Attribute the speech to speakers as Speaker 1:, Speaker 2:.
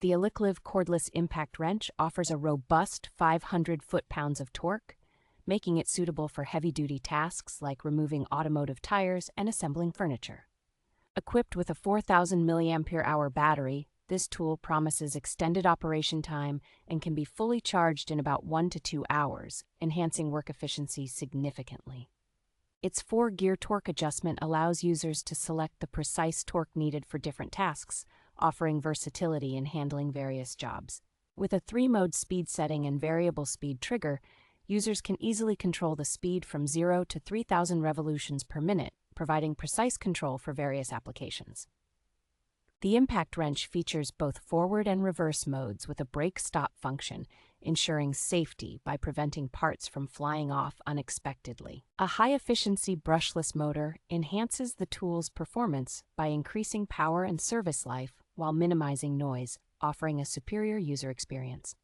Speaker 1: The Elikliv Cordless Impact Wrench offers a robust 500 foot-pounds of torque, making it suitable for heavy-duty tasks like removing automotive tires and assembling furniture. Equipped with a 4,000 milliampere-hour battery, this tool promises extended operation time and can be fully charged in about 1 to 2 hours, enhancing work efficiency significantly. Its 4-gear torque adjustment allows users to select the precise torque needed for different tasks, offering versatility in handling various jobs. With a 3-mode speed setting and variable speed trigger, users can easily control the speed from 0 to 3,000 revolutions per minute, providing precise control for various applications. The impact wrench features both forward and reverse modes with a brake-stop function, ensuring safety by preventing parts from flying off unexpectedly. A high-efficiency brushless motor enhances the tool's performance by increasing power and service life while minimizing noise, offering a superior user experience.